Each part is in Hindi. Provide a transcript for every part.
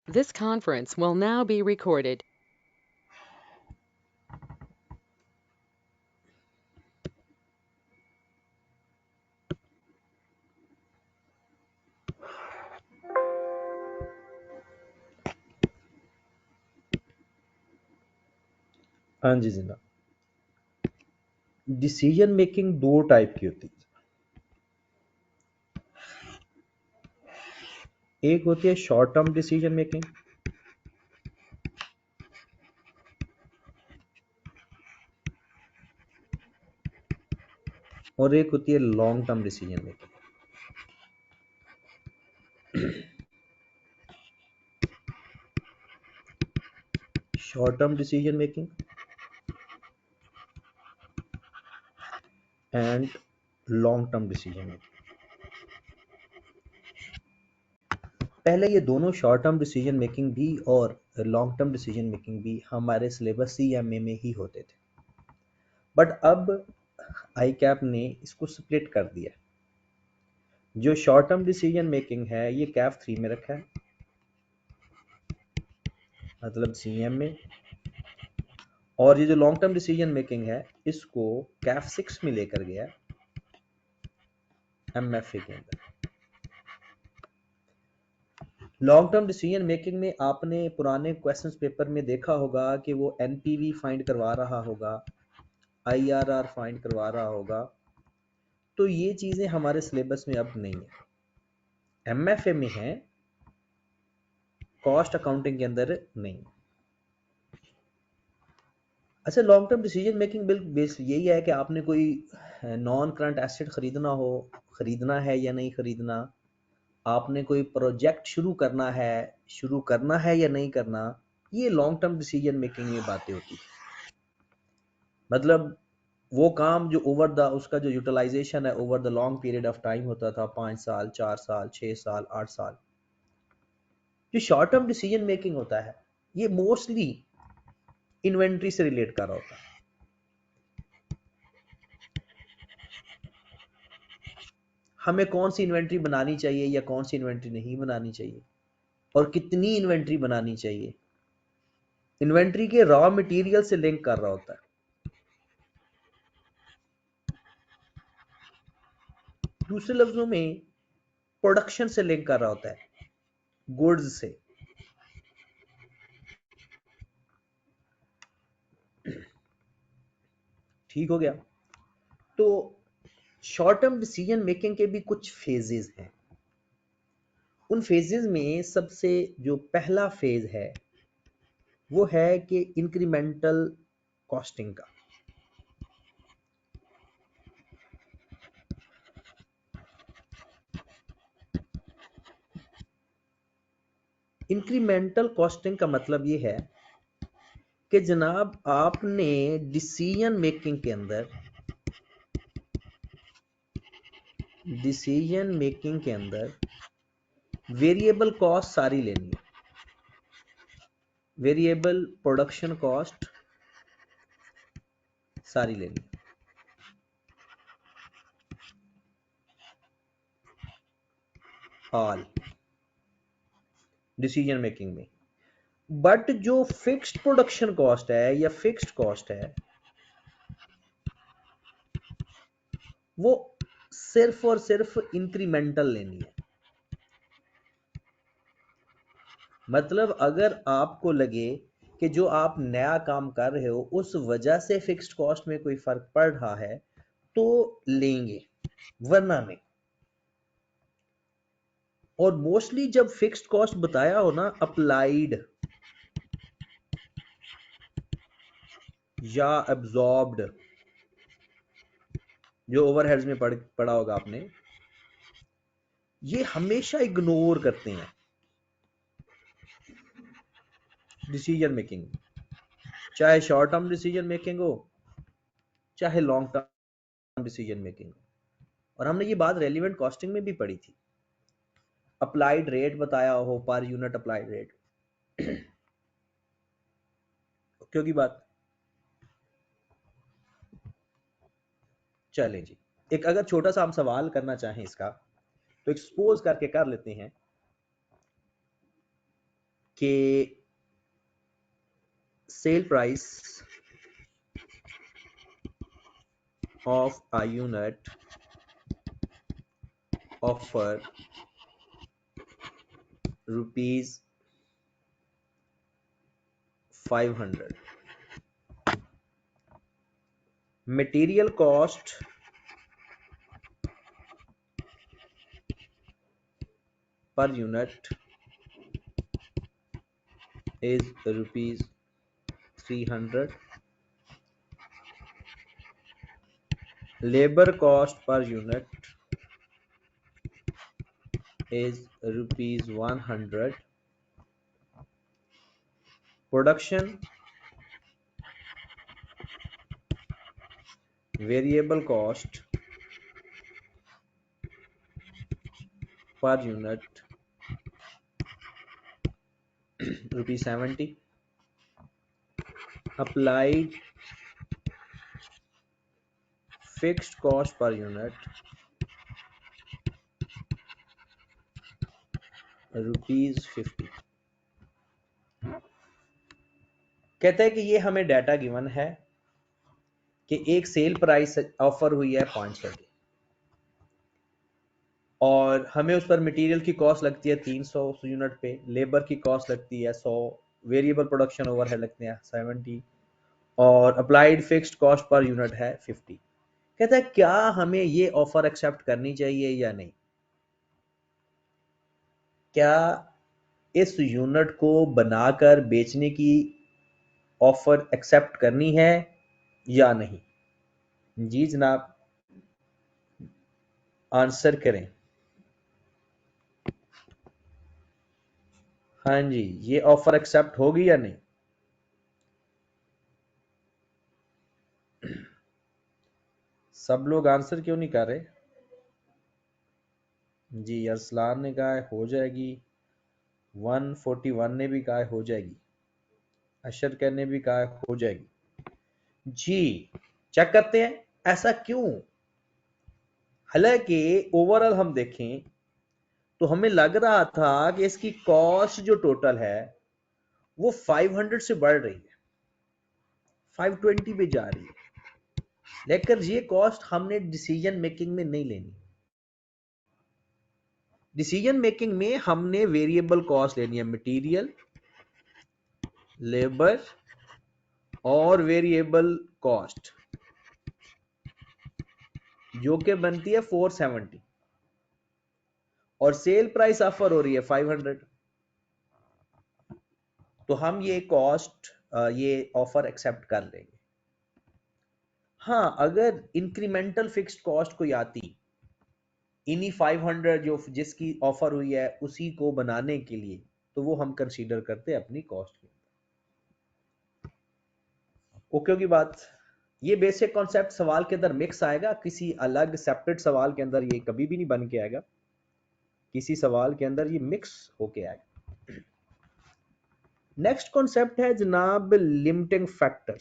This conference will now be recorded. हाँ जी जनाब। डिसीजन मेकिंग दो टाइप की होती है। एक होती है शॉर्ट टर्म डिसीजन मेकिंग और एक होती है long term decision making. Short term decision making and long term decision making. पहले ये दोनों शॉर्ट टर्म डिसीजन मेकिंग भी और लॉन्ग टर्म डिसीजन मेकिंग भी हमारे सिलेबस सीएमए में ही होते थे, बट अब आई कैप ने इसको स्प्लिट कर दिया। जो शॉर्ट टर्म डिसीजन मेकिंग है ये कैफ 3 में रखा है, मतलब सीएमए, और ये जो लॉन्ग टर्म डिसीजन मेकिंग है इसको कैफ 6 में लेकर गया एमएफए के अंदर। लॉन्ग टर्म डिसीजन मेकिंग में आपने पुराने क्वेश्चंस पेपर में देखा होगा कि वो एनपीवी फाइंड करवा रहा होगा, आईआरआर फाइंड करवा रहा होगा, तो ये चीजें हमारे सिलेबस में अब नहीं है। एमएफए में है, कॉस्ट अकाउंटिंग के अंदर नहीं। अच्छा, long term decision making bill base यही है कि आपने कोई नॉन करंट एसेट खरीदना हो, खरीदना है या नहीं खरीदना, आपने कोई प्रोजेक्ट शुरू करना है या नहीं करना, ये लॉन्ग टर्म डिसीजन मेकिंग में बातें होती है। मतलब वो काम जो ओवर द उसका जो यूटिलाइजेशन है over the long period of time होता था, 5 साल, 4 साल, 6 साल, 8 साल। जो शॉर्ट टर्म डिसीजन मेकिंग होता है ये मोस्टली इन्वेंट्री से रिलेट कर रहा होता है। हमें कौन सी इन्वेंट्री बनानी चाहिए या कौन सी इन्वेंट्री नहीं बनानी चाहिए, और कितनी इन्वेंट्री बनानी चाहिए, इन्वेंट्री के रॉ मटेरियल से लिंक कर रहा होता है। दूसरे लफ्जों में प्रोडक्शन से लिंक कर रहा होता है, गुड्स से। ठीक हो गया। तो शॉर्ट टर्म डिसीजन मेकिंग के भी कुछ फेजेस हैं। उन फेजेस में सबसे जो पहला फेज है वो है कि इंक्रीमेंटल कॉस्टिंग का। इंक्रीमेंटल कॉस्टिंग का मतलब ये है कि जनाब आपने डिसीजन मेकिंग के अंदर वेरिएबल कॉस्ट सारी लेनी है, वेरिएबल प्रोडक्शन कॉस्ट सारी लेनी है। ऑल डिसीजन मेकिंग में। बट जो फिक्स्ड प्रोडक्शन कॉस्ट है या फिक्स्ड कॉस्ट है वो सिर्फ और सिर्फ इंक्रीमेंटल लेनी है। मतलब अगर आपको लगे कि जो आप नया काम कर रहे हो उस वजह से फिक्स्ड कॉस्ट में कोई फर्क पड़ रहा है तो लेंगे, वरना नहीं। और मोस्टली जब फिक्स्ड कॉस्ट बताया हो ना, अप्लाइड या एब्जॉर्ब्ड, जो ओवरहेड्स में पढ़ा होगा आपने, ये हमेशा इग्नोर करते हैं डिसीजन मेकिंग, चाहे शॉर्ट टर्म डिसीजन मेकिंग हो चाहे लॉन्ग टर्म डिसीजन मेकिंग हो। और हमने ये बात रेलिवेंट कॉस्टिंग में भी पढ़ी थी। अप्लाइड रेट बताया हो, पर यूनिट अप्लाइड रेट, क्योंकि बात चले जी। एक अगर छोटा सा हम सवाल करना चाहें इसका, तो एक्सपोज करके कर लेते हैं कि sale price of a unit offer rupees 500, material cost per unit is rupees 300, labor cost per unit is rupees 100, production variable cost per unit rupees 70, applied fixed cost per unit rupees 50। कहते हैं कि ये हमें डाटा गिवन है कि एक सेल प्राइस ऑफर हुई है 500 की और हमें उस पर मटेरियल की कॉस्ट लगती है 300 यूनिट पे, लेबर की कॉस्ट लगती है 100, वेरिएबल प्रोडक्शन ओवरहेड लगते हैं 70 और applied fixed cost per unit है 50। कहता है क्या हमें ये ऑफर एक्सेप्ट करनी चाहिए या नहीं, क्या इस यूनिट को बनाकर बेचने की ऑफर एक्सेप्ट करनी है या नहीं। जी जनाब, आंसर करें। हाँ जी, ये ऑफर एक्सेप्ट होगी या नहीं। सब लोग आंसर क्यों नहीं कर रहे। जी अरसलान ने कहा है हो जाएगी, 141 ने भी कहा है हो जाएगी, अशर ने भी कहा है हो जाएगी। जी चेक करते हैं ऐसा क्यों। हालांकि ओवरऑल हम देखें तो हमें लग रहा था कि इसकी कॉस्ट जो टोटल है वो 500 से बढ़ रही है, 520 पे जा रही है, लेकिन ये कॉस्ट हमने डिसीजन मेकिंग में नहीं लेनी। डिसीजन मेकिंग में हमने वेरिएबल कॉस्ट लेनी है, मटेरियल, लेबर और वेरिएबल कॉस्ट, जो कि बनती है 470 और सेल प्राइस ऑफर हो रही है 500। तो हम ये कॉस्ट, ये ऑफर एक्सेप्ट कर लेंगे। हाँ, अगर इंक्रीमेंटल फिक्स्ड कॉस्ट कोई आती इन्हीं 500 जो जिसकी ऑफर हुई है उसी को बनाने के लिए, तो वो हम कंसीडर करते अपनी कॉस्ट के। ओके की बात। ये बेसिक कॉन्सेप्ट सवाल के अंदर मिक्स आएगा, किसी अलग सेपरेट सवाल के अंदर ये कभी भी नहीं बन के आएगा, किसी सवाल के अंदर ये मिक्स होके आएगा। नेक्स्ट कॉन्सेप्ट है जनाब limiting factor.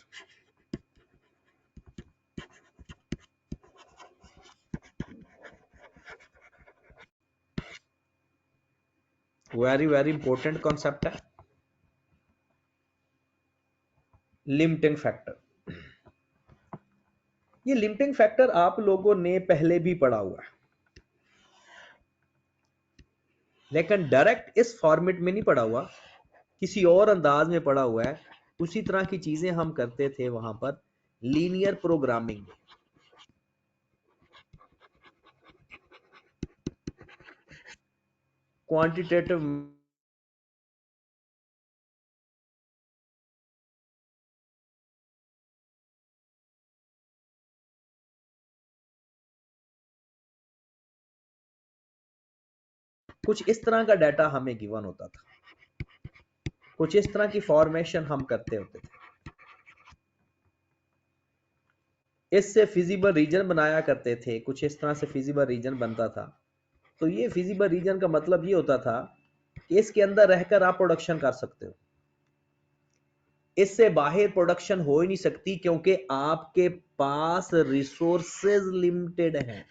Very very important concept है लिमिटिंग फैक्टर। ये लिमिटिंग फैक्टर आप लोगों ने पहले भी पढ़ा हुआ है, लेकिन डायरेक्ट इस फॉर्मेट में नहीं पढ़ा हुआ, किसी और अंदाज में पढ़ा हुआ है। उसी तरह की चीजें हम करते थे वहां पर लीनियर प्रोग्रामिंग में। क्वांटिटेटिव कुछ इस तरह का डाटा हमें गिवन होता था, कुछ इस तरह की फॉर्मेशन हम करते होते थे, इससे फिजिबल रीजन बनाया करते थे, कुछ इस तरह से फिजिबल रीजन बनता था। तो ये फिजिबल रीजन का मतलब ये होता था कि इसके अंदर रहकर आप प्रोडक्शन कर सकते हो, इससे बाहर प्रोडक्शन हो ही नहीं सकती क्योंकि आपके पास रिसोर्सेज लिमिटेड हैं।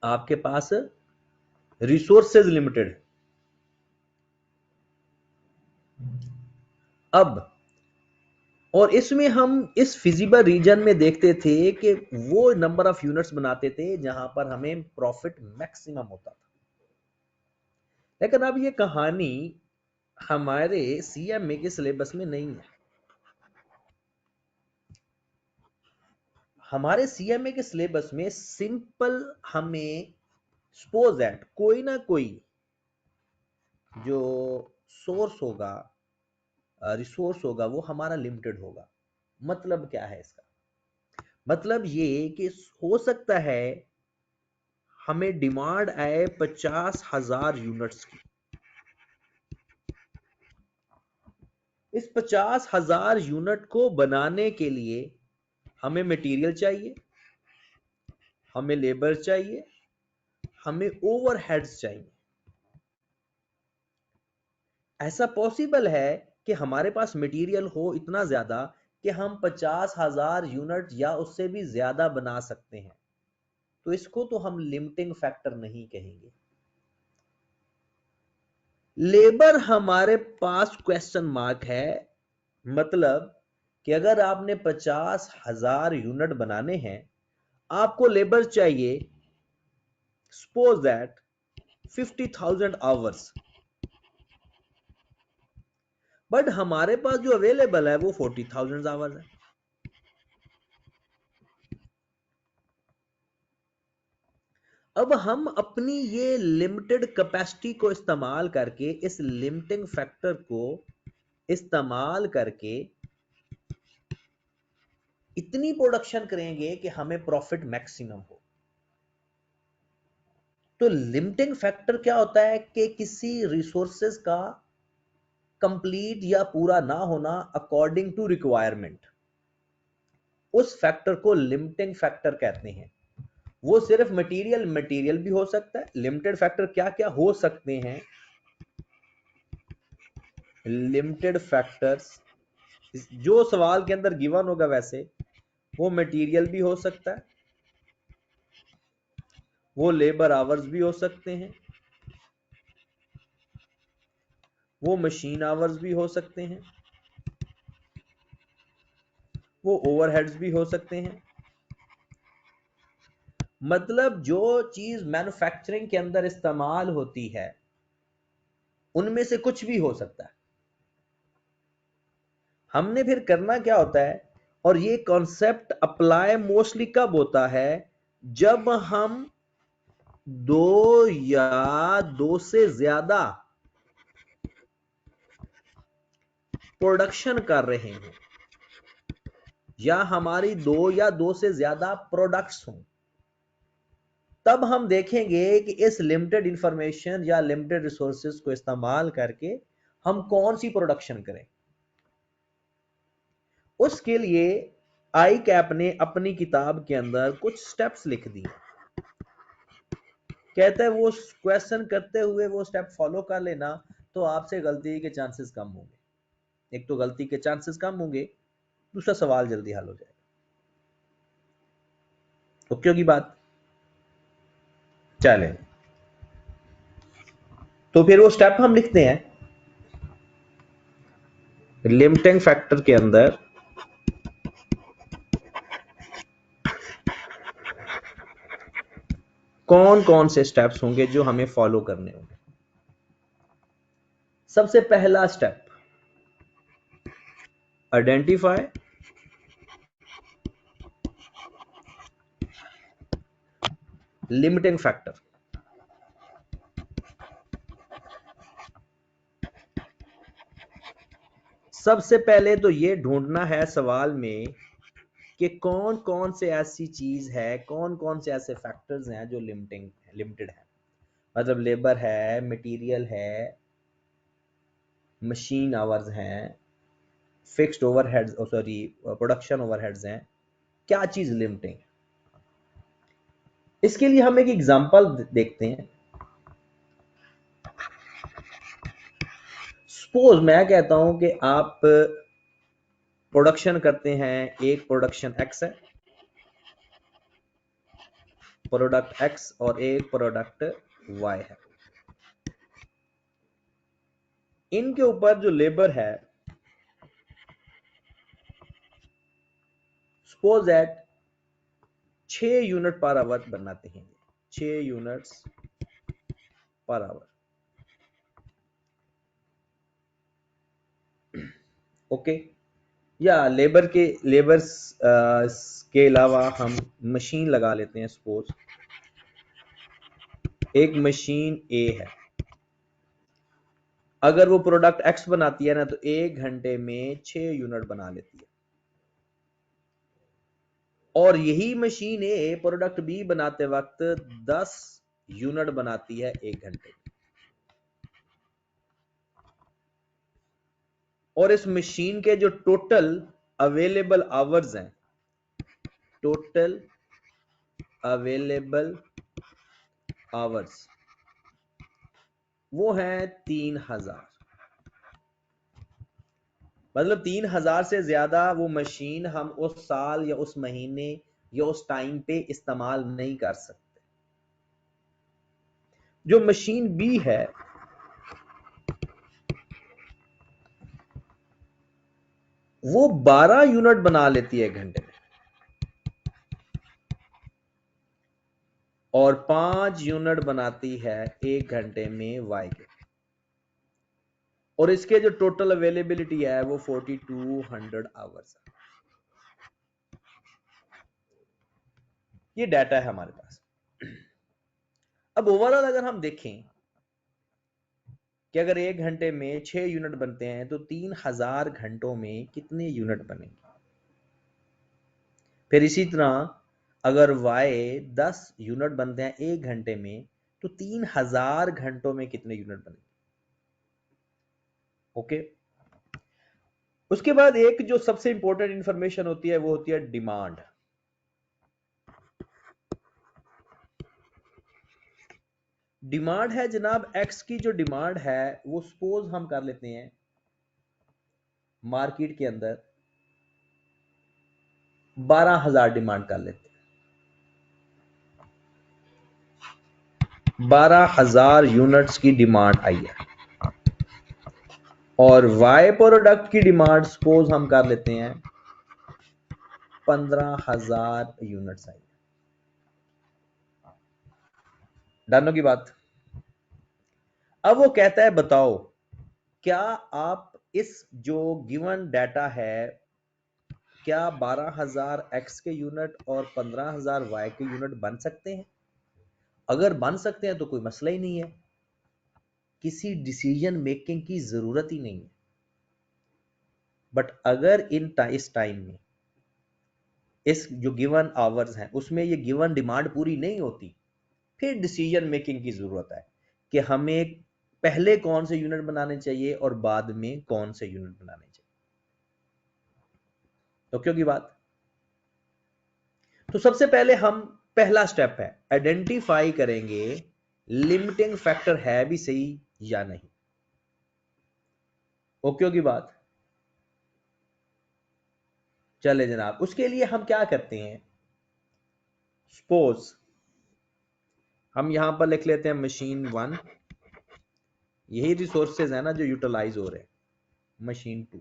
आपके पास रिसोर्सेज लिमिटेड। अब और इसमें हम इस फिजिबल रीजन में देखते थे कि वो नंबर ऑफ यूनिट्स बनाते थे जहां पर हमें प्रॉफिट मैक्सिमम होता था। लेकिन अब ये कहानी हमारे सीएमए के सिलेबस में नहीं है। हमारे सीएमए के सिलेबस में सिंपल हमें सपोज दैट कोई ना कोई जो सोर्स होगा, रिसोर्स होगा, वो हमारा लिमिटेड होगा। मतलब क्या है इसका? मतलब ये कि हो सकता है हमें डिमांड आए 50,000 यूनिट्स की। इस 50,000 यूनिट को बनाने के लिए हमें मटेरियल चाहिए, हमें लेबर चाहिए, हमें ओवरहेड्स चाहिए। ऐसा पॉसिबल है कि हमारे पास मटेरियल हो इतना ज्यादा कि हम 50,000 यूनिट या उससे भी ज्यादा बना सकते हैं। तो इसको तो हम लिमिटिंग फैक्टर नहीं कहेंगे। लेबर हमारे पास क्वेश्चन मार्क है। मतलब कि अगर आपने 50,000 यूनिट बनाने हैं, आपको लेबर चाहिए सपोज दैट 50,000 आवर्स, बट हमारे पास जो अवेलेबल है वो 40,000 आवर्स है। अब हम अपनी ये लिमिटेड कैपेसिटी को इस्तेमाल करके, इस लिमिटिंग फैक्टर को इस्तेमाल करके इतनी प्रोडक्शन करेंगे कि हमें प्रॉफिट मैक्सिमम हो। तो लिमिटिंग फैक्टर क्या होता है कि किसी रिसोर्सेज का कंप्लीट या पूरा ना होना अकॉर्डिंग टू रिक्वायरमेंट, उस फैक्टर को लिमिटिंग फैक्टर कहते हैं। वो सिर्फ मटेरियल भी हो सकता है। लिमिटेड फैक्टर क्या क्या हो सकते हैं? लिमिटेड फैक्टर्स जो सवाल के अंदर गिवन होगा वैसे वो मटेरियल भी हो सकता है, वो लेबर आवर्स भी हो सकते हैं, वो मशीन आवर्स भी हो सकते हैं, वो ओवरहेड्स भी हो सकते हैं। मतलब जो चीज मैन्युफैक्चरिंग के अंदर इस्तेमाल होती है उनमें से कुछ भी हो सकता है। हमने फिर करना क्या होता है, और ये कॉन्सेप्ट अप्लाई मोस्टली कब होता है? जब हम दो या दो से ज्यादा प्रोडक्शन कर रहे हैं, या हमारी दो या दो से ज्यादा प्रोडक्ट्स हों, तब हम देखेंगे कि इस लिमिटेड इंफॉर्मेशन या लिमिटेड रिसोर्सेज को इस्तेमाल करके हम कौन सी प्रोडक्शन करें। उसके लिए आई कैप ने अपनी किताब के अंदर कुछ स्टेप्स लिख दिए। कहता है वो क्वेश्चन करते हुए वो स्टेप फॉलो कर लेना तो आपसे गलती के चांसेस कम होंगे। एक तो गलती के चांसेस कम होंगे, दूसरा सवाल जल्दी हल हो जाएगा। ओके होगी बात? चले तो फिर वो स्टेप हम लिखते हैं। लिमिटिंग फैक्टर के अंदर कौन कौन से स्टेप्स होंगे जो हमें फॉलो करने होंगे। सबसे पहला स्टेप, आइडेंटिफाई लिमिटिंग फैक्टर। सबसे पहले तो ये ढूंढना है सवाल में कि कौन कौन से ऐसी चीज है, कौन कौन से ऐसे फैक्टर्स हैं जो लिमिटेड है। मतलब लेबर है, मटेरियल है, मशीन आवर्स हैं, fixed overheads, sorry production overheads हैं। क्या चीज लिमिटिंग है? इसके लिए हम एक एग्जांपल देखते हैं। सपोज मैं कहता हूं कि आप प्रोडक्शन करते हैं, एक प्रोडक्शन एक्स है, प्रोडक्ट एक्स और एक प्रोडक्ट वाई है। इनके ऊपर जो लेबर है, suppose that 6 unit per hour बनाते हैं, 6 यूनिट्स पर आवर। ओके, या लेबर्स के अलावा हम मशीन लगा लेते हैं। सपोज एक मशीन ए है, अगर वो प्रोडक्ट एक्स बनाती है ना तो 1 घंटे में 6 यूनिट बना लेती है, और यही मशीन ए प्रोडक्ट बी बनाते वक्त 10 यूनिट बनाती है 1 घंटे में। और इस मशीन के जो टोटल अवेलेबल आवर्स हैं, टोटल अवेलेबल आवर्स वो हैं 3000। मतलब 3000 से ज्यादा वो मशीन हम उस साल या उस महीने या उस टाइम पे इस्तेमाल नहीं कर सकते। जो मशीन बी है वो 12 यूनिट बना लेती है 1 घंटे में, और 5 यूनिट बनाती है 1 घंटे में वाई के, और इसके जो टोटल अवेलेबिलिटी है वो 4200 आवर्स है। ये डाटा है हमारे पास। अब ओवरऑल अगर हम देखें कि अगर 1 घंटे में 6 यूनिट बनते हैं तो 3000 घंटों में कितने यूनिट बनेंगे। फिर इसी तरह अगर y 10 यूनिट बनते हैं 1 घंटे में तो 3000 घंटों में कितने यूनिट बनेंगे। ओके, उसके बाद एक जो सबसे इंपॉर्टेंट इंफॉर्मेशन होती है वो होती है डिमांड। डिमांड है जनाब, एक्स की जो डिमांड है वो सपोज हम कर लेते हैं मार्केट के अंदर 12,000 डिमांड कर लेते हैं। 12,000 यूनिट्स की डिमांड आई है, और वाई प्रोडक्ट की डिमांड सपोज हम कर लेते हैं 15,000 यूनिट्स आई। डन होगी बात। अब वो कहता है बताओ क्या आप इस जो गिवन डाटा है क्या 12,000 एक्स के यूनिट और 15,000 वाई के यूनिट बन सकते हैं। अगर बन सकते हैं तो कोई मसला ही नहीं है, किसी डिसीजन मेकिंग की जरूरत ही नहीं है। बट अगर इस टाइम में इस जो गिवन आवर्स हैं उसमें ये गिवन डिमांड पूरी नहीं होती, फिर डिसीजन मेकिंग की जरूरत है कि हमें पहले कौन से यूनिट बनाने चाहिए और बाद में कौन से यूनिट बनाने चाहिए। तो क्योंकि बात, तो सबसे पहले हम पहला स्टेप है आइडेंटिफाई करेंगे लिमिटिंग फैक्टर है भी सही या नहीं। ओके की बात। चले जनाब, उसके लिए हम क्या करते हैं, सपोज हम यहां पर लिख लेते हैं मशीन 1, यही रिसोर्सेज है ना जो यूटिलाइज हो रहे हैं। मशीन 2,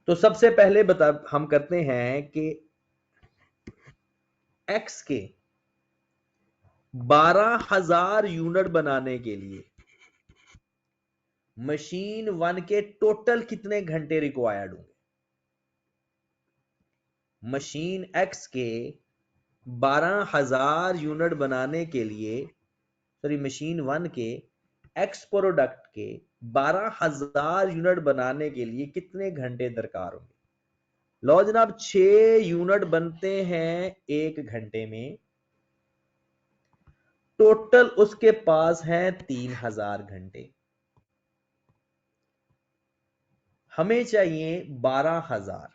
तो सबसे पहले हम करते हैं कि एक्स के 12,000 यूनिट बनाने के लिए मशीन 1 के टोटल कितने घंटे रिक्वायर्ड होंगे। मशीन एक्स के 12,000 यूनिट बनाने के लिए, सॉरी मशीन 1 के एक्स प्रोडक्ट के 12,000 यूनिट बनाने के लिए कितने घंटे दरकार होंगे। लो जनाब, 6 यूनिट बनते हैं 1 घंटे में, टोटल उसके पास है 3,000 घंटे, हमें चाहिए 12,000।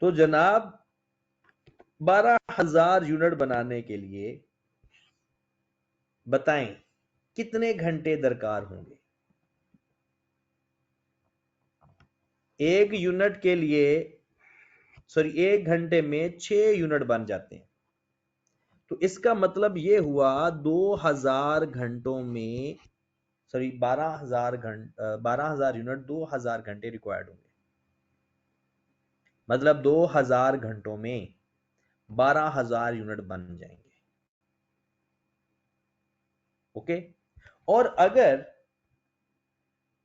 तो जनाब 12,000 यूनिट बनाने के लिए बताएं कितने घंटे दरकार होंगे। एक यूनिट के लिए, सॉरी 1 घंटे में 6 यूनिट बन जाते हैं, तो इसका मतलब ये हुआ 2000 घंटों में, सॉरी 12,000 यूनिट 2000 घंटे रिक्वायर्ड होंगे, मतलब 2000 घंटों में 12,000 यूनिट बन जाएंगे। ओके, और अगर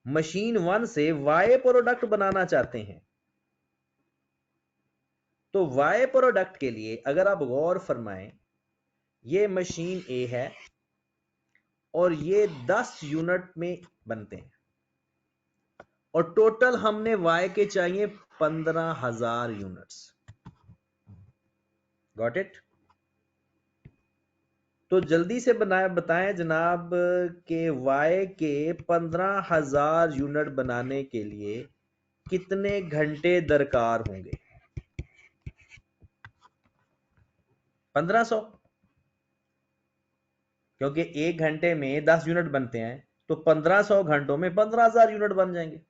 मशीन 1 से वाई प्रोडक्ट बनाना चाहते हैं तो वाई प्रोडक्ट के लिए अगर आप गौर फरमाएं, ये मशीन ए है और ये 10 यूनिट में बनते हैं और टोटल हमने वाई के चाहिए 15,000 यूनिट्स। Got it? तो जल्दी से बताएं जनाब के वाई के 15,000 यूनिट बनाने के लिए कितने घंटे दरकार होंगे? 1500, क्योंकि एक घंटे में 10 यूनिट बनते हैं तो 1500 घंटों में 15,000 यूनिट बन जाएंगे।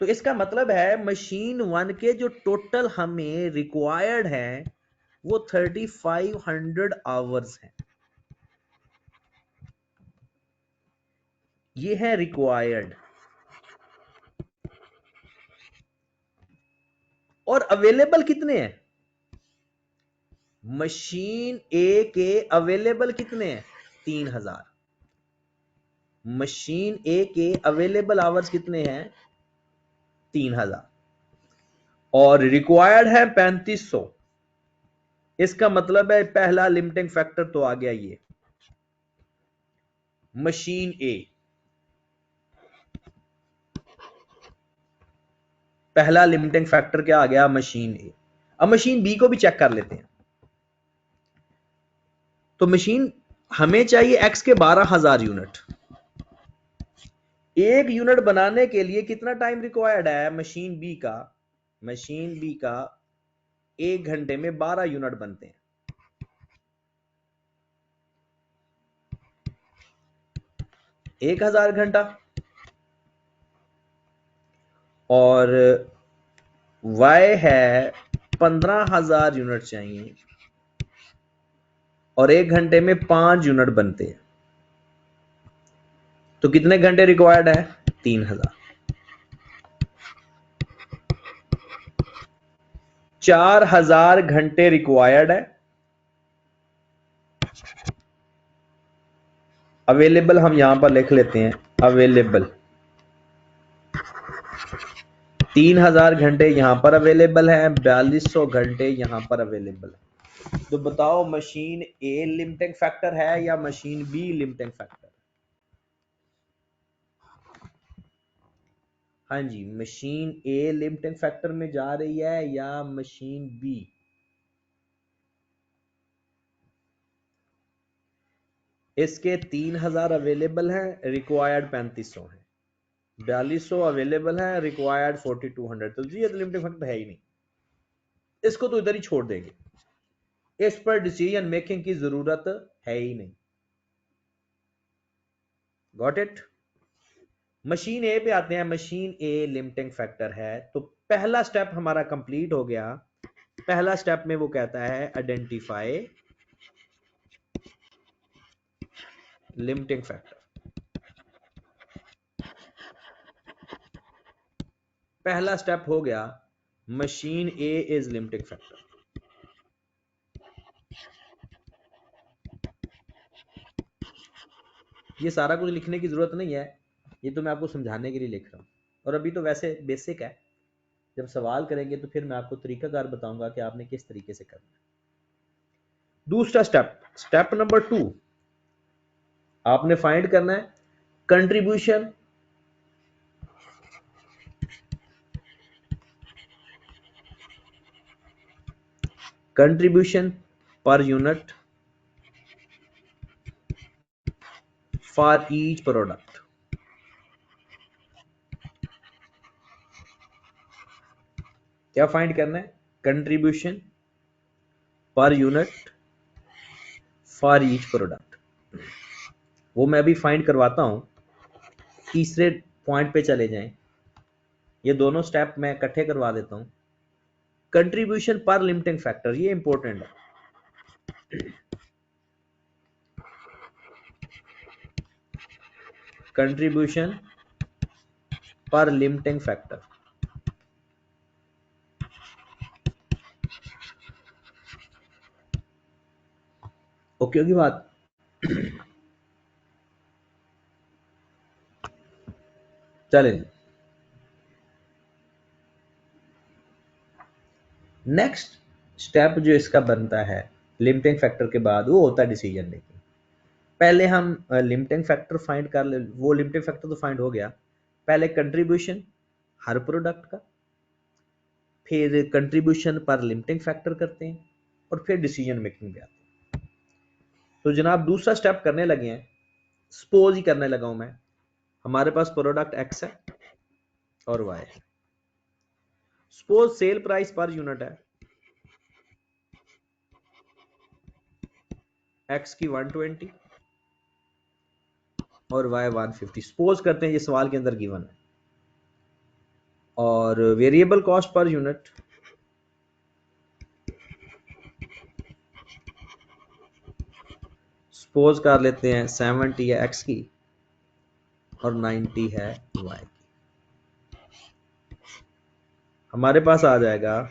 तो इसका मतलब है मशीन 1 के जो टोटल हमें रिक्वायर्ड है वो 3500 आवर्स हैं। ये है रिक्वायर्ड। और अवेलेबल कितने हैं? मशीन ए के अवेलेबल कितने हैं? 3000। मशीन ए के अवेलेबल आवर्स कितने हैं? 3000 और रिक्वायर्ड है 3500। इसका मतलब है पहला लिमिटिंग फैक्टर तो आ गया, ये मशीन ए, पहला लिमिटिंग फैक्टर क्या आ गया? मशीन ए। अब मशीन बी को भी चेक कर लेते हैं। तो मशीन हमें चाहिए एक्स के 12,000 यूनिट। एक यूनिट बनाने के लिए कितना टाइम रिक्वायर्ड है मशीन बी का? मशीन बी का एक घंटे में 12 यूनिट बनते हैं। 1000 घंटा और वाई है 15,000 यूनिट चाहिए और एक घंटे में 5 यूनिट बनते हैं। तो कितने घंटे रिक्वायर्ड है? 3000। 4000 घंटे रिक्वायर्ड है। अवेलेबल हम यहां पर लिख लेते हैं, अवेलेबल 3000 घंटे यहां पर अवेलेबल है, 4200 घंटे यहां पर अवेलेबल है। तो बताओ मशीन ए लिमिटिंग फैक्टर है या मशीन बी लिमिटिंग फैक्टर? हाँ जी, मशीन ए लिमिटिंग फैक्टर में जा रही है या मशीन बी? इसके 3000 अवेलेबल हैं, रिक्वायर्ड 3500 है, 4200 अवेलेबल है, रिक्वायर्ड 4200। तो जी ये तो लिमिटिंग फैक्टर है ही नहीं, इसको तो इधर ही छोड़ देंगे, इस पर डिसीजन मेकिंग की जरूरत है ही नहीं। Got it? मशीन ए पे आते हैं। मशीन ए लिमिटिंग फैक्टर है तो पहला स्टेप हमारा कंप्लीट हो गया। पहला स्टेप में वो कहता है आइडेंटिफाई लिमिटिंग फैक्टर। पहला स्टेप हो गया, machine A is limiting factor. ये सारा कुछ लिखने की जरूरत नहीं है, ये तो मैं आपको समझाने के लिए लिख रहा हूं और अभी तो वैसे बेसिक है। जब सवाल करेंगे तो फिर मैं आपको तरीकाकार बताऊंगा कि आपने किस तरीके से करना है। दूसरा स्टेप, स्टेप नंबर 2, आपने फाइंड करना है contribution per unit for each product. क्या फाइंड करना है? Contribution per unit for each product. वो मैं अभी फाइंड करवाता हूं। तीसरे पॉइंट पे चले जाएं, ये दोनों स्टेप मैं इकट्ठे करवा देता हूं। कंट्रीब्यूशन पर लिमिटिंग फैक्टर, ये इंपॉर्टेंट है। कंट्रीब्यूशन पर लिमिटिंग फैक्टर। ओके होगी बात? चले, नेक्स्ट स्टेप जो इसका बनता है लिमिटिंग फैक्टर के बाद, वो होता है डिसीजन मेकिंग। पहले हम लिमिटिंग फैक्टर फाइंड कर ले, वो लिमिटिंग फैक्टर तो फाइंड हो गया। पहले कंट्रीब्यूशन हर प्रोडक्ट का, फिर कंट्रीब्यूशन पर लिमिटिंग फैक्टर करते हैं, और फिर डिसीजन मेकिंग पे आते हैं। तो जनाब दूसरा स्टेप करने लगे हैं, सपोज ही करने लगा हूं मैं, हमारे पास प्रोडक्ट एक्स है और वाई है। Suppose sale price per unit है एक्स की 120 और वाई 150। सपोज करते हैं ये सवाल के अंदर गिवन है। और variable cost per unit suppose कर लेते हैं 70 है एक्स की और 90 है वाई की। हमारे पास आ जाएगा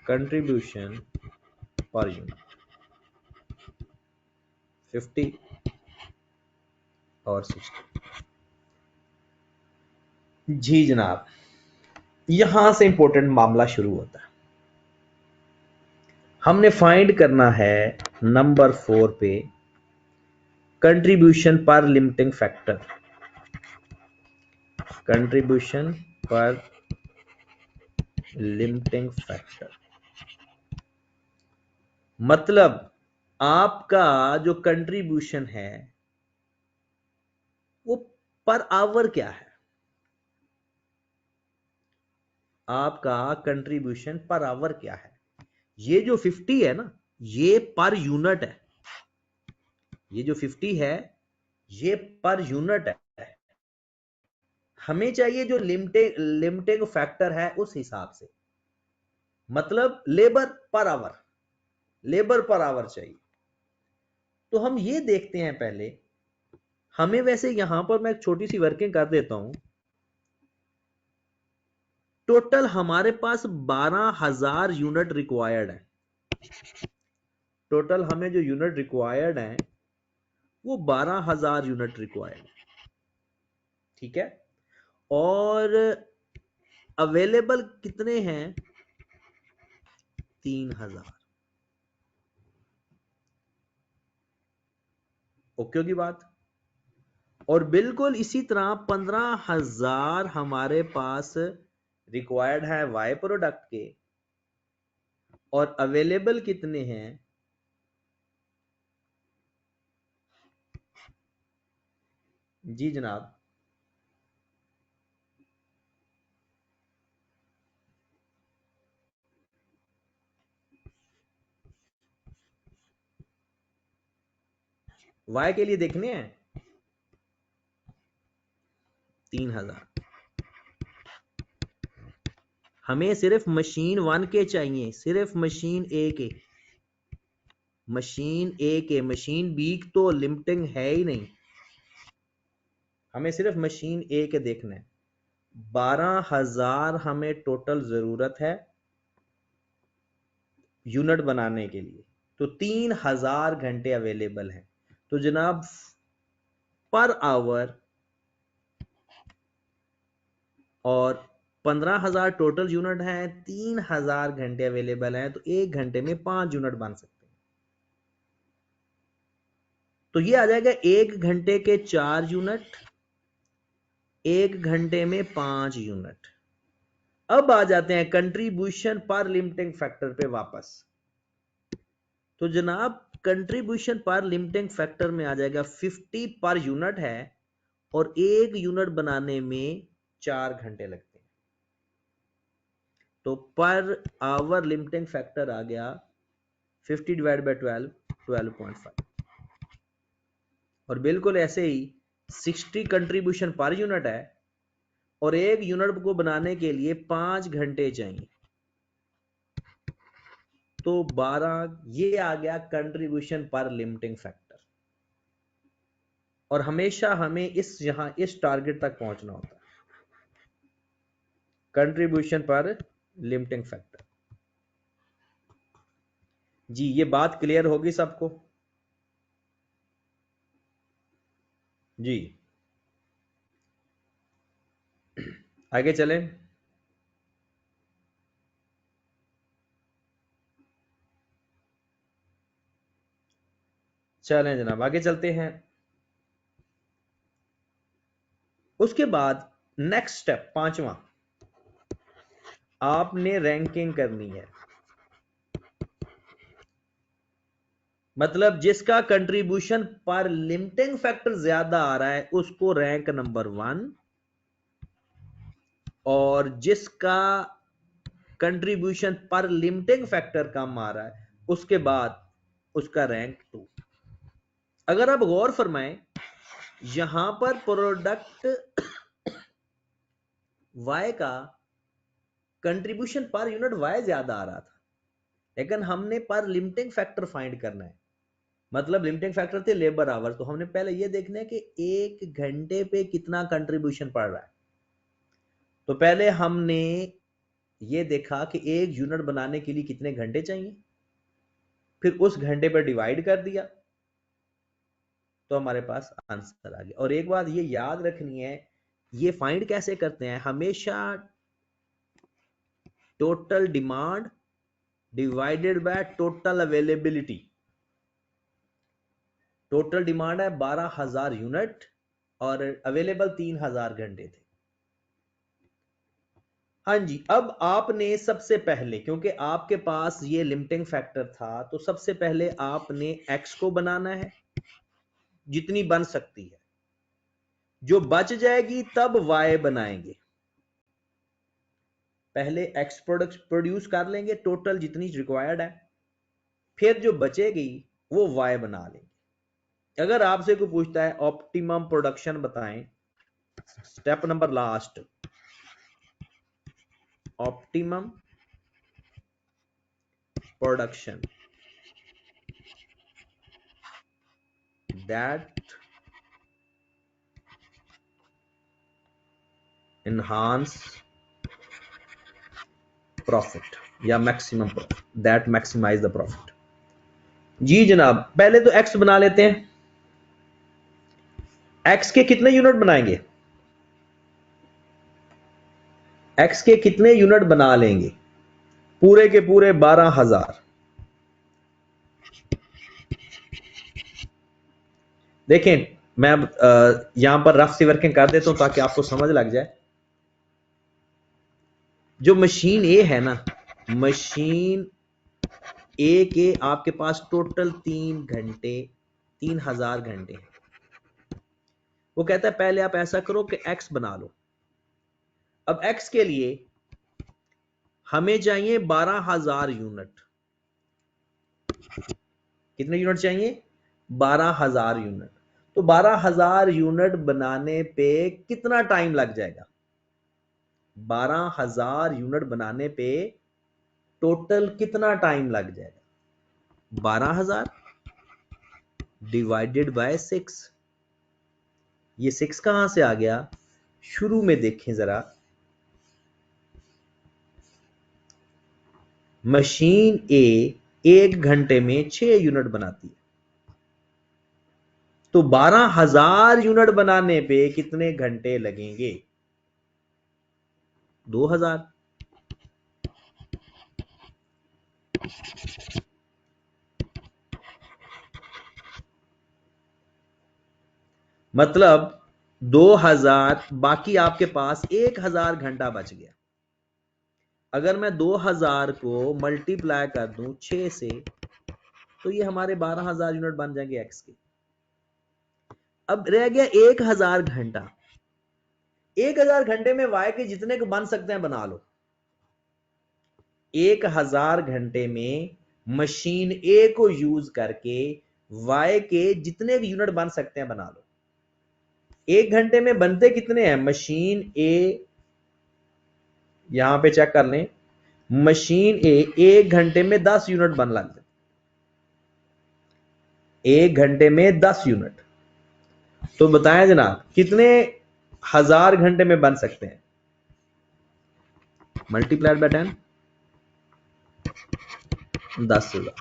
कंट्रीब्यूशन पर यूनिट 50 और 60। जी जनाब, यहां से इंपॉर्टेंट मामला शुरू होता है। हमने फाइंड करना है नंबर 4 पे कंट्रीब्यूशन पर लिमिटिंग फैक्टर। कंट्रीब्यूशन पर लिमिटिंग फैक्टर मतलब आपका जो कंट्रीब्यूशन है वो पर आवर क्या है। आपका कंट्रीब्यूशन पर आवर क्या है। ये जो 50 है ना, ये पर यूनिट है। ये जो 50 है ये पर यूनिट है। हमें चाहिए जो लिमिटिंग फैक्टर है उस हिसाब से, मतलब labour per hour, labour per hour चाहिए। तो हम ये देखते हैं पहले, हमें वैसे यहां पर मैं एक छोटी सी वर्किंग कर देता हूं। टोटल हमारे पास 12,000 यूनिट रिक्वायर्ड है। टोटल हमें जो यूनिट रिक्वायर्ड है वो 12,000 यूनिट रिक्वायर्ड है। ठीक है, और अवेलेबल कितने हैं? 3,000। ओके होगी बात? और बिल्कुल इसी तरह 15,000 हमारे पास रिक्वायर्ड है वाई प्रोडक्ट के, और अवेलेबल कितने हैं? जी जनाब, वाई के लिए देखने हैं 3,000। हमें सिर्फ मशीन 1 के चाहिए, सिर्फ मशीन ए के, मशीन ए के। मशीन बी तो लिमिटिंग है ही नहीं, हमें सिर्फ मशीन ए के देखना है। 12,000 हमें टोटल जरूरत है यूनिट बनाने के लिए, तो 3,000 घंटे अवेलेबल हैं। तो जनाब पर आवर, और 15,000 टोटल यूनिट हैं, 3,000 घंटे अवेलेबल हैं, तो एक घंटे में 5 यूनिट बन सकते हैं। तो ये आ जाएगा एक घंटे के 4 यूनिट, एक घंटे में 5 यूनिट। अब आ जाते हैं कंट्रीब्यूशन पर लिमिटिंग फैक्टर पे वापस। तो जनाब कंट्रीब्यूशन पर लिमिटिंग फैक्टर में आ जाएगा 50 पर यूनिट है, और एक यूनिट बनाने में 4 घंटे लगते हैं। तो पर आवर लिमिटिंग फैक्टर आ गया 50 डिवाइड बाय 12, 12.5। और बिल्कुल ऐसे ही 60 कंट्रीब्यूशन पर यूनिट है, और एक यूनिट को बनाने के लिए 5 घंटे चाहिए, तो 12। ये आ गया कंट्रीब्यूशन पर लिमिटिंग फैक्टर। और हमेशा हमें इस टारगेट तक पहुंचना होता है, कंट्रीब्यूशन पर लिमिटिंग फैक्टर। जी ये बात क्लियर होगी सबको? जी आगे चलें। चलें जनाब आगे चलते हैं। उसके बाद नेक्स्ट स्टेप पांचवा, आपने रैंकिंग करनी है। मतलब जिसका कंट्रीब्यूशन पर लिमिटिंग फैक्टर ज्यादा आ रहा है उसको रैंक नंबर 1, और जिसका कंट्रीब्यूशन पर लिमिटिंग फैक्टर कम आ रहा है उसके बाद उसका रैंक 2। अगर आप गौर फरमाएं, यहां पर प्रोडक्ट Y का कंट्रीब्यूशन पर यूनिट Y ज्यादा आ रहा था, लेकिन हमने पर लिमिटिंग फैक्टर फाइंड करना है। मतलब लिमिटिंग फैक्टर थे लेबर आवर, तो हमने पहले ये देखना है कि एक घंटे पे कितना कंट्रीब्यूशन पड़ रहा है। तो पहले हमने ये देखा कि एक यूनिट बनाने के लिए कितने घंटे चाहिए, फिर उस घंटे पर डिवाइड कर दिया तो हमारे पास आंसर आ गया। और एक बात ये याद रखनी है, ये फाइंड कैसे करते हैं, हमेशा total demand divided by total availability. Total demand है 12,000 यूनिट और अवेलेबल 3,000 घंटे थे। हाँ जी, अब आपने सबसे पहले, क्योंकि आपके पास ये लिमिटिंग फैक्टर था, तो सबसे पहले आपने एक्स को बनाना है जितनी बन सकती है, जो बच जाएगी तब वाई बनाएंगे। पहले एक्स प्रोड्यूस कर लेंगे टोटल जितनी रिक्वायर्ड है, फिर जो बचेगी वो वाई बना लेंगे। अगर आपसे कोई पूछता है ऑप्टिमम प्रोडक्शन बताएं, step number last, optimum production that enhance profit या maximum profit, that maximize the profit. जी जनाब, पहले तो एक्स बना लेते हैं। एक्स के कितने यूनिट बनाएंगे, एक्स के कितने यूनिट बना लेंगे, पूरे के पूरे 12,000। देखें मैं यहां पर रफ सी वर्किंग कर देता हूं ताकि आपको समझ लग जाए। जो मशीन ए है ना, मशीन ए के आपके पास टोटल 3 घंटे 3,000 घंटे हैं। वो कहता है पहले आप ऐसा करो कि एक्स बना लो। अब एक्स के लिए हमें चाहिए 12,000 यूनिट। कितने यूनिट चाहिए, 12,000 यूनिट। तो 12,000 यूनिट बनाने पे कितना टाइम लग जाएगा, 12,000 यूनिट बनाने पे टोटल कितना टाइम लग जाएगा, 12,000 डिवाइडेड बाय 6। ये 6 कहां से आ गया, शुरू में देखें जरा, मशीन ए एक घंटे में 6 यूनिट बनाती है, तो 12,000 यूनिट बनाने पे कितने घंटे लगेंगे, 2,000। मतलब 2,000, बाकी आपके पास 1,000 घंटा बच गया। अगर मैं 2,000 को मल्टीप्लाई कर दूं 6 से, तो ये हमारे 12,000 यूनिट बन जाएंगे एक्स के। अब रह गया 1,000 घंटा। 1,000 घंटे में वाई के जितने को बन सकते हैं बना लो। 1,000 घंटे में मशीन ए को यूज करके वाई के जितने भी यूनिट बन सकते हैं बना लो। एक घंटे में बनते कितने हैं, मशीन ए, यहां पे चेक कर लें, मशीन ए एक घंटे में 10 यूनिट बन लगते, एक घंटे में 10 यूनिट। तो बताएं जनाब कितने हजार घंटे में बन सकते हैं? Multiplied by 10, 10,000।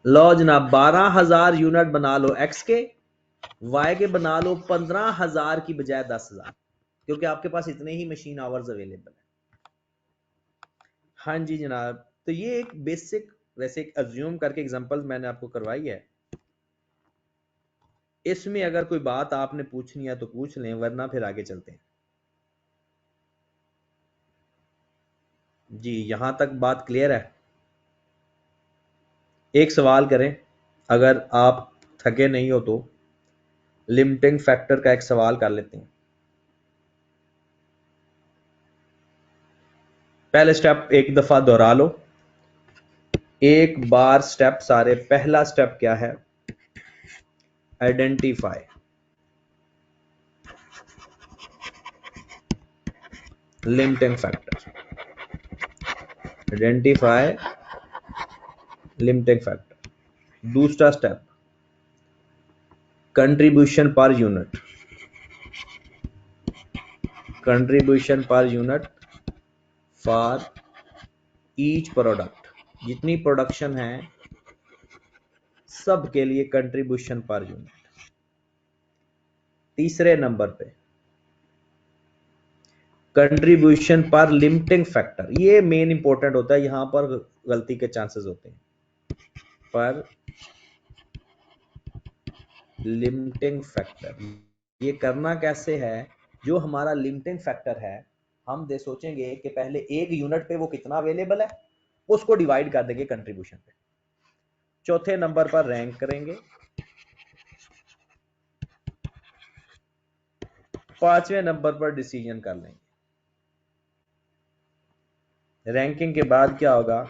लो जनाब 12,000 यूनिट बना लो एक्स के, वाई के बना लो 15,000 की बजाय 10,000, क्योंकि आपके पास इतने ही मशीन आवर्स अवेलेबल है। हाँ जी जनाब, तो ये एक बेसिक वैसे एक अज्यूम करके एग्जांपल मैंने आपको करवाई है। इसमें अगर कोई बात आपने पूछनी है तो पूछ लें, वरना फिर आगे चलते हैं। जी यहां तक बात क्लियर है? एक सवाल करें, अगर आप थके नहीं हो तो लिमिटिंग फैक्टर का एक सवाल कर लेते हैं। पहले स्टेप एक दफा दोहरा लो, एक बार स्टेप सारे। पहला स्टेप क्या है? Identify limiting factor. Identify limiting factor. दूसरा step contribution per unit. Contribution per unit for each product. जितनी प्रोडक्शन है सब के लिए कंट्रीब्यूशन पर यूनिट। तीसरे नंबर पे कंट्रीब्यूशन पर लिमिटिंग फैक्टर। ये मेन इंपॉर्टेंट होता है, यहां पर गलती के चांसेस होते हैं। पर लिमिटिंग फैक्टर ये करना कैसे है? जो हमारा लिमिटिंग फैक्टर है, हम दे सोचेंगे कि पहले एक यूनिट पे वो कितना अवेलेबल है, उसको डिवाइड कर देंगे कंट्रीब्यूशन पे। चौथे नंबर पर रैंक करेंगे। पांचवें नंबर पर डिसीजन कर लेंगे। रैंकिंग के बाद क्या होगा?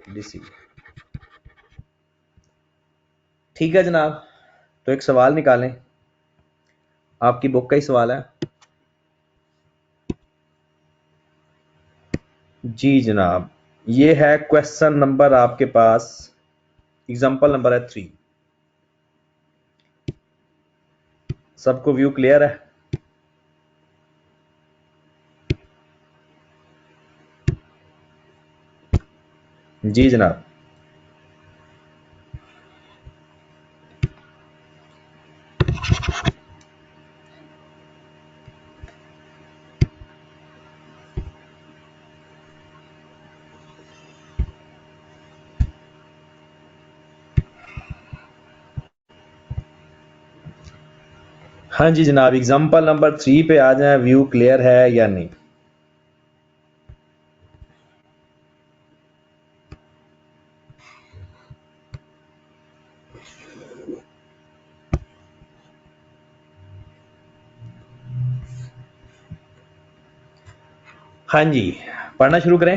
डिसीजन। ठीक है जनाब, तो एक सवाल निकालें। आपकी बुक का ही सवाल है। जी जनाब, ये है क्वेश्चन नंबर आपके पास, एग्जांपल नंबर है 3। सबको व्यू क्लियर है? जी जनाब। हाँ जी जनाब, एग्जांपल नंबर 3 पे आ जाए। व्यू क्लियर है या नहीं? हाँ जी, पढ़ना शुरू करें।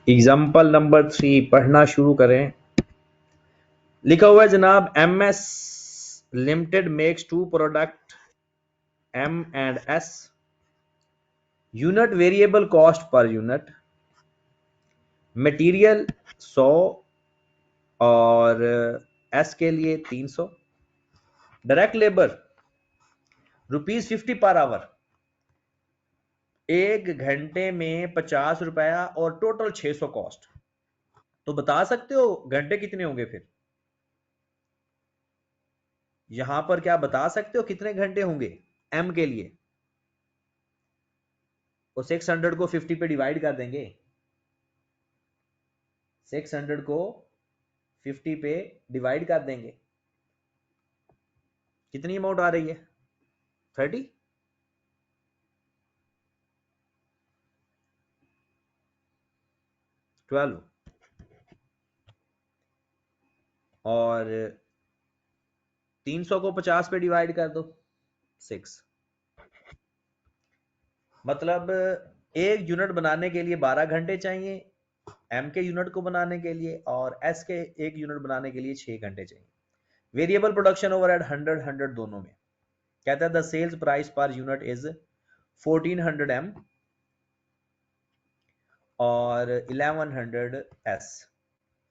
एग्जाम्पल नंबर 3 पढ़ना शुरू करें। लिखा हुआ है जनाब, M S limited makes two product M and S. Unit variable cost per unit. Material 100 और एस के लिए 300। Direct labour ₹50 per hour. एक घंटे में 50 रुपया और टोटल 600 कॉस्ट। तो बता सकते हो घंटे कितने होंगे? फिर यहां पर क्या बता सकते हो कितने घंटे होंगे एम के लिए? और 600 को 50 पे डिवाइड कर देंगे। 600 को 50 पे डिवाइड कर देंगे। कितनी अमाउंट आ रही है? 30। 12 और 300 को 50 पे डिवाइड कर दो 6। मतलब एक यूनिट बनाने के लिए 12 घंटे चाहिए एम के यूनिट को बनाने के लिए, और एस के एक यूनिट बनाने के लिए 6 घंटे चाहिए। वेरिएबल प्रोडक्शन ओवरहेड 100 दोनों में। कहता है the sales price per unit is 1400 M और 1100 S.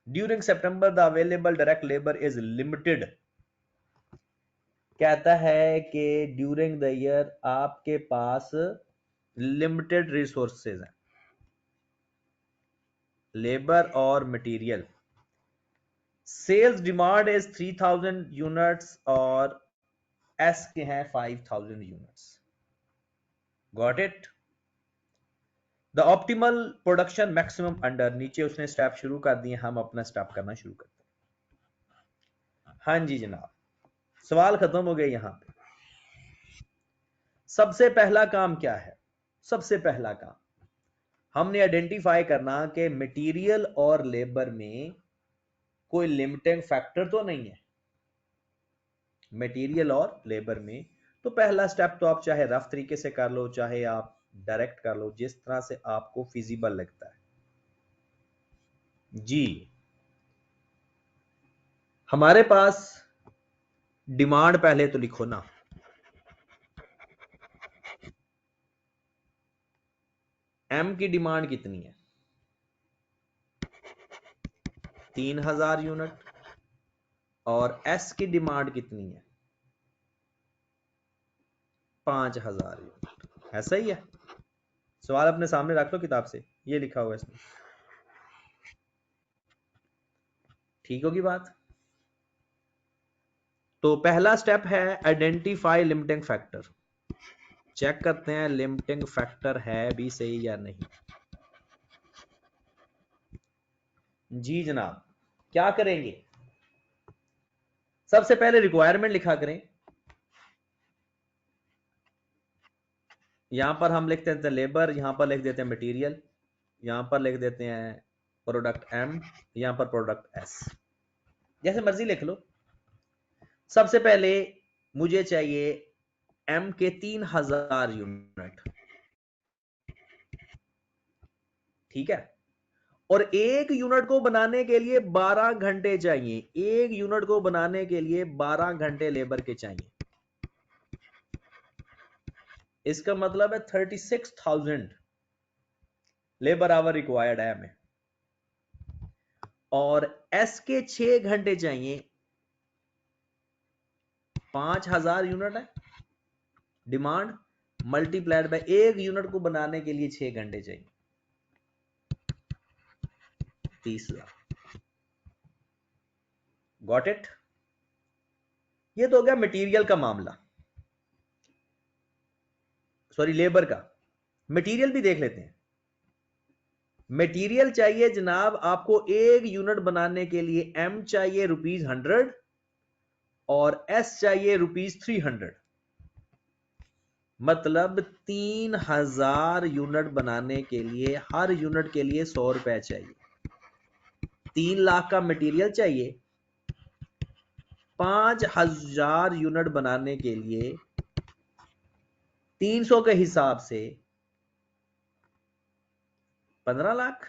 During September the available direct labour is limited कहता है कि ड्यूरिंग द ईयर आपके पास लिमिटेड रिसोर्सेज हैं, लेबर और material. Sales demand is 3000 units और एस के हैं 5000 units. Got it. The optimal production maximum under, नीचे उसने स्टेप शुरू कर दिए, हम अपना स्टेप करना शुरू करते हैं। हाँ जी जनाब, सवाल खत्म हो गए। यहां पे सबसे पहला काम क्या है? सबसे पहला काम हमने आइडेंटिफाई करना कि मटेरियल और लेबर में कोई लिमिटिंग फैक्टर तो नहीं है। मटेरियल और लेबर में तो पहला स्टेप तो आप चाहे रफ तरीके से कर लो, चाहे आप डायरेक्ट कर लो, जिस तरह से आपको फिजिबल लगता है। जी, हमारे पास डिमांड पहले तो लिखो ना। एम की डिमांड कितनी है? 3000 यूनिट। और एस की डिमांड कितनी है? 5000 यूनिट। ऐसा ही है। सवाल अपने सामने रख लो किताब से, ये लिखा हुआ है इसमें। ठीक होगी बात। तो पहला स्टेप है आइडेंटिफाई लिमिटिंग फैक्टर। चेक करते हैं लिमिटिंग फैक्टर है भी सही या नहीं। जी जनाब, क्या करेंगे? सबसे पहले रिक्वायरमेंट लिखा करें। यहां पर हम लिखते हैं लेबर, यहां पर लिख देते हैं मटेरियल, यहां पर लिख देते हैं प्रोडक्ट एम, यहां पर प्रोडक्ट एस, जैसे मर्जी लिख लो। सबसे पहले मुझे चाहिए एम के 3000 यूनिट। ठीक है। और एक यूनिट को बनाने के लिए 12 घंटे चाहिए। एक यूनिट को बनाने के लिए 12 घंटे लेबर के चाहिए। इसका मतलब है 36,000 लेबर आवर रिक्वायर्ड है हमें। और एस के 6 घंटे चाहिए। 5000 यूनिट है डिमांड, मल्टीप्लाइड बाय एक यूनिट को बनाने के लिए 6 घंटे चाहिए, 30,000। Got it. ये तो हो गया मटेरियल का मामला, सॉरी लेबर का। मटेरियल भी देख लेते हैं। मटेरियल चाहिए जनाब आपको एक यूनिट बनाने के लिए एम चाहिए ₹100 और एस चाहिए ₹300। मतलब 3000 यूनिट बनाने के लिए हर यूनिट के लिए 100 रुपए चाहिए। 3 लाख का मटेरियल चाहिए। 5000 यूनिट बनाने के लिए 300 के हिसाब से 15 लाख।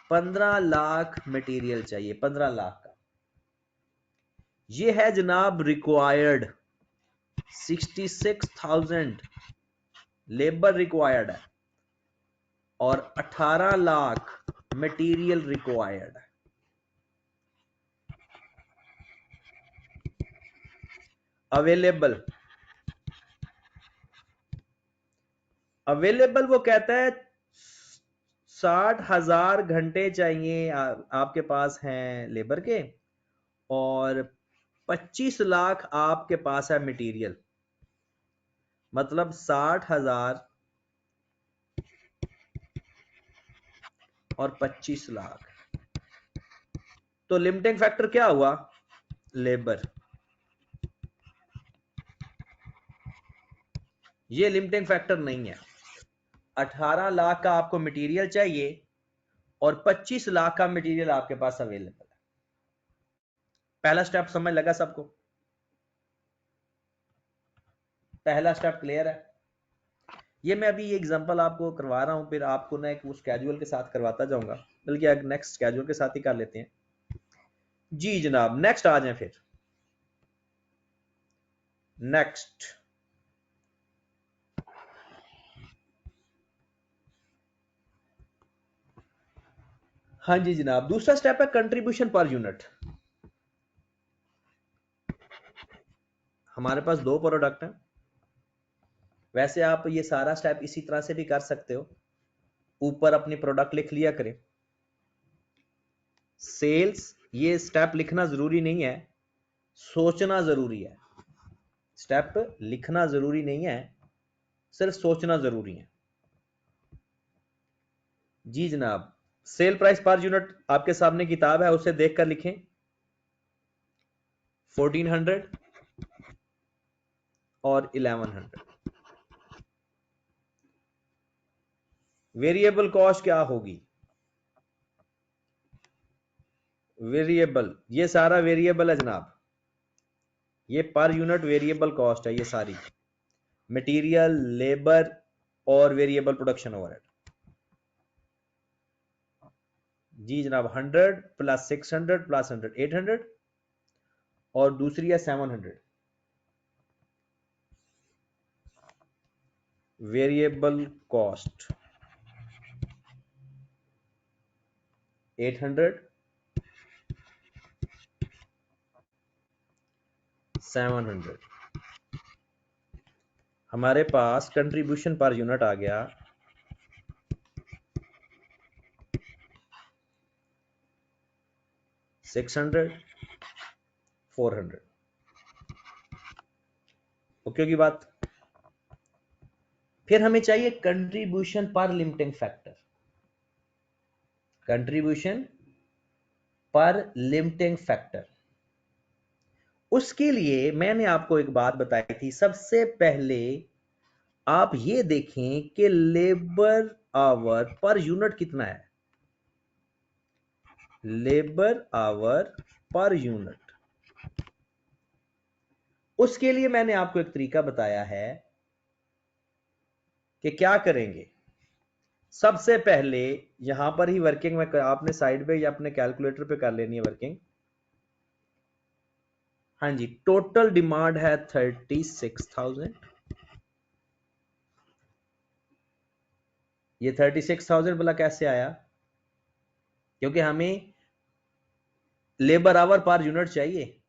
15 लाख मटेरियल चाहिए, 15 लाख का। ये है जनाब रिक्वायर्ड। 66,000 लेबर रिक्वायर्ड है और 18 लाख मटेरियल रिक्वायर्ड है। अवेलेबल, अवेलेबल वो कहता है 60,000 घंटे चाहिए आपके पास हैं लेबर के, और 25 लाख आपके पास है मटेरियल। मतलब 60,000 और 25 लाख। तो लिमिटिंग फैक्टर क्या हुआ? लेबर। ये लिमिटिंग फैक्टर नहीं है। 18 लाख का आपको मटेरियल चाहिए और 25 लाख का मटेरियल आपके पास अवेलेबल है। पहला स्टेप समझ लगा सबको? पहला स्टेप क्लियर है? ये मैं अभी ये एग्जांपल आपको करवा रहा हूं, फिर आपको ना एक स्केड्यूल के साथ करवाता जाऊंगा, बल्कि नेक्स्ट स्केड्यूल के साथ ही कर लेते हैं। जी जनाब, नेक्स्ट आ जाए फिर। नेक्स्ट, हाँ जी जनाब, दूसरा स्टेप है कंट्रीब्यूशन पर यूनिट। हमारे पास 2 प्रोडक्ट हैं। वैसे आप ये सारा स्टेप इसी तरह से भी कर सकते हो, ऊपर अपनी प्रोडक्ट लिख लिया करें। सेल्स, ये स्टेप लिखना जरूरी नहीं है, सोचना जरूरी है। स्टेप लिखना जरूरी नहीं है, सिर्फ सोचना जरूरी है। जी जनाब, सेल प्राइस पर यूनिट आपके सामने किताब है, उसे देखकर लिखें। 1400 और 1100। वेरिएबल कॉस्ट क्या होगी? वेरिएबल, ये सारा वेरिएबल है जनाब, ये पर यूनिट वेरिएबल कॉस्ट है। ये सारी मटेरियल, लेबर और वेरिएबल प्रोडक्शन ओवरहेड। जी जनाब, 100 प्लस 600 प्लस 100 800 और दूसरी है 700। Variable cost 800 700। हमारे पास कंट्रीब्यूशन पर यूनिट आ गया 600 400। ओके की बात। फिर हमें चाहिए कंट्रीब्यूशन पर लिमिटिंग फैक्टर। कंट्रीब्यूशन पर लिमिटिंग फैक्टर, उसके लिए मैंने आपको एक बात बताई थी। सबसे पहले आप ये देखें कि लेबर आवर पर यूनिट कितना है। लेबर आवर पर यूनिट, उसके लिए मैंने आपको एक तरीका बताया है कि क्या करेंगे। सबसे पहले यहां पर ही वर्किंग में आपने साइड पे या अपने कैलकुलेटर पे कर लेनी है वर्किंग। हाँ जी, टोटल डिमांड है 36,000। ये 36,000 भला कैसे आया? क्योंकि हमें लेबर आवर पर यूनिट चाहिए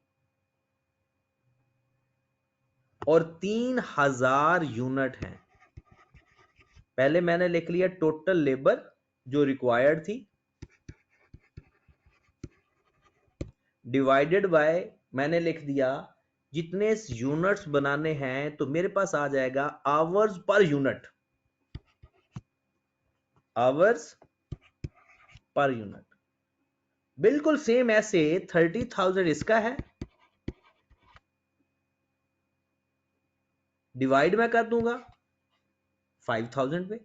और 3,000 यूनिट हैं। पहले मैंने लिख लिया टोटल लेबर जो रिक्वायर्ड थी, डिवाइडेड बाय मैंने लिख दिया जितने यूनिट्स बनाने हैं, तो मेरे पास आ जाएगा hours per unit. Hours per unit बिल्कुल सेम ऐसे 30,000 इसका है, डिवाइड मैं कर दूंगा 5,000 पे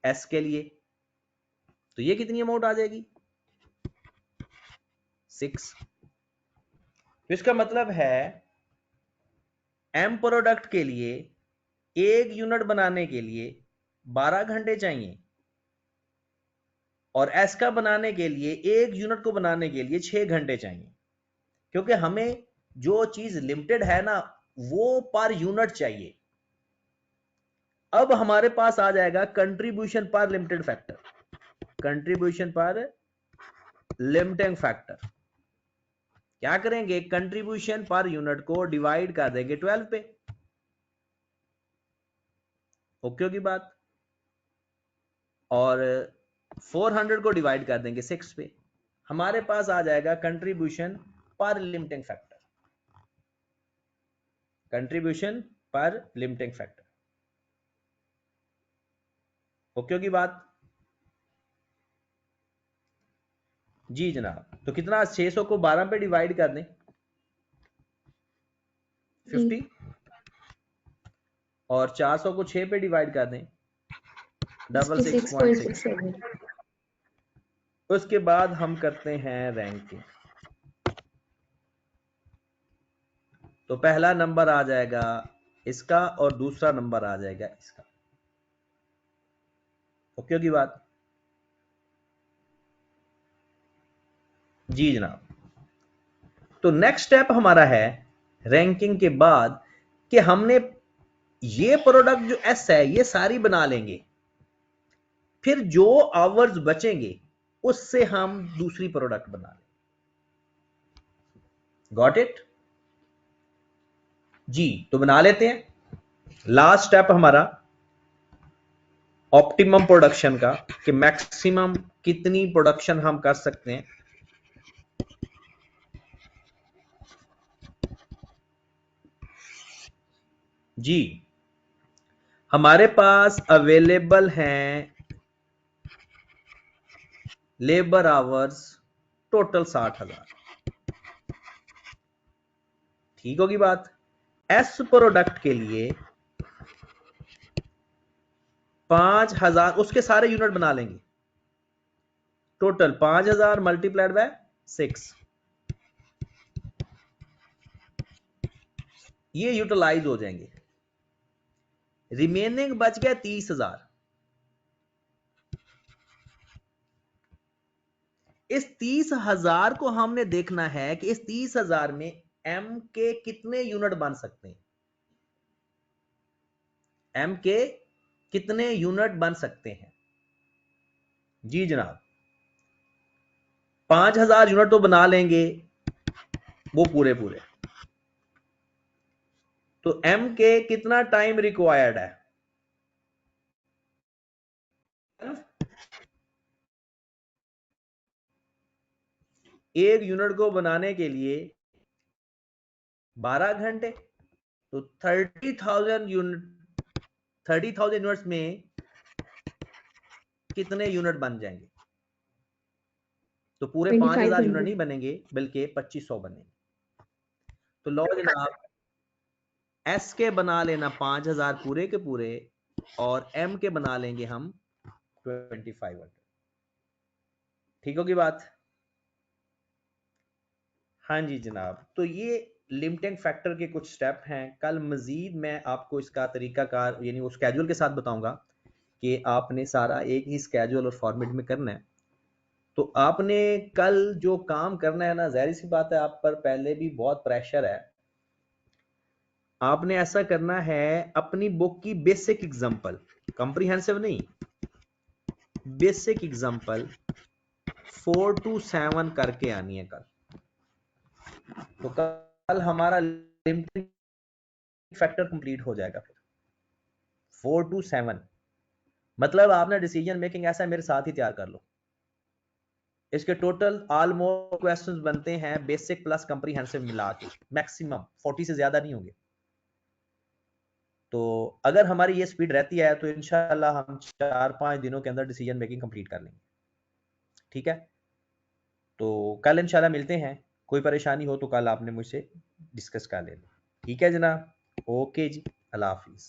एस के लिए, तो ये कितनी अमाउंट आ जाएगी? 6। तो इसका मतलब है एम प्रोडक्ट के लिए एक यूनिट बनाने के लिए 12 घंटे चाहिए और एस का बनाने के लिए एक यूनिट को बनाने के लिए 6 घंटे चाहिए। क्योंकि हमें जो चीज लिमिटेड है ना, वो पर यूनिट चाहिए। अब हमारे पास आ जाएगा कंट्रीब्यूशन पर लिमिटेड फैक्टर। कंट्रीब्यूशन पर लिमिटिंग फैक्टर क्या करेंगे? कंट्रीब्यूशन पर यूनिट को डिवाइड कर देंगे 12 पे। ओके की बात। और 400 को डिवाइड कर देंगे 6 पे। हमारे पास आ जाएगा कंट्रीब्यूशन पर लिमिटिंग फैक्टर। कंट्रीब्यूशन पर लिमिटिंग फैक्टर। ओके की बात। जी जनाब, तो कितना 600 को 12 पे डिवाइड कर दें 50 और 400 को 6 पे डिवाइड कर दें 66.6। उसके बाद हम करते हैं रैंकिंग। तो पहला नंबर आ जाएगा इसका और दूसरा नंबर आ जाएगा इसका। ओके की बात। जी जनाब, तो नेक्स्ट स्टेप हमारा है रैंकिंग के बाद कि हमने ये प्रोडक्ट जो एस है ये सारी बना लेंगे, फिर जो आवर्स बचेंगे उससे हम दूसरी प्रोडक्ट बना लेंगे। गॉट इट जी। तो बना लेते हैं लास्ट स्टेप हमारा ऑप्टिमम प्रोडक्शन का, कि मैक्सिमम कितनी प्रोडक्शन हम कर सकते हैं। जी, हमारे पास अवेलेबल हैं लेबर आवर्स टोटल 60,000। ठीक होगी बात। एस प्रोडक्ट के लिए 5,000 उसके सारे यूनिट बना लेंगे। टोटल 5,000 मल्टीप्लाइड बाय 6, ये यूटिलाइज हो जाएंगे। रिमेनिंग बच गया 30,000। इस 30,000 को हमने देखना है कि इस 30,000 में एम के कितने यूनिट बन सकते हैं। एम के कितने यूनिट बन सकते हैं। जी जनाब, 5,000 यूनिट तो बना लेंगे वो पूरे पूरे। तो एम के कितना टाइम रिक्वायर्ड है। एक यूनिट को बनाने के लिए 12 घंटे, तो 30,000 यूनिट्स में कितने यूनिट बन जाएंगे। तो पूरे 5,000 यूनिट नहीं बनेंगे बल्कि 2,500 बनेंगे। तो लो जनाब, एस के बना लेना 5,000 पूरे के पूरे, और एम के बना लेंगे हम 2,500। ठीक होगी बात। हाँ जी जनाब, तो ये लिमिटिंग फैक्टर के कुछ स्टेप हैं। कल मजीद मैं आपको इसका तरीकाकार यानी वो स्केड्यूल के साथ बताऊंगा कि आपने सारा एक ही स्केड्यूल और फॉर्मेट में करना है। तो आपने कल जो काम करना है ना, जाहिर सी बात है आप पर पहले भी बहुत प्रेशर है। आपने ऐसा करना है, अपनी बुक की बेसिक एग्जांपल, कॉम्प्रिहेंसिव नहीं, बेसिक एग्जांपल 4 to 7 करके आनी है कल। तो कल हमारा लिमिटिंग फैक्टर कंप्लीट हो जाएगा। फिर 4 to 7 मतलब आपने डिसीजन मेकिंग ऐसा मेरे साथ ही तैयार कर लो। इसके टोटल ऑलमोस्ट क्वेश्चंस बनते हैं बेसिक प्लस कंप्रीहेंसिव मिला के, मैक्सिमम 40 से ज्यादा नहीं होंगे। तो अगर हमारी ये स्पीड रहती है तो इंशाल्लाह हम 4-5 दिनों के अंदर डिसीजन मेकिंग कंप्लीट कर लेंगे। ठीक है, तो कल इंशाल्लाह मिलते हैं। कोई परेशानी हो तो कल आपने मुझसे डिस्कस कर लेना। ठीक है जनाब, ओके जी, अल्लाह हाफिज।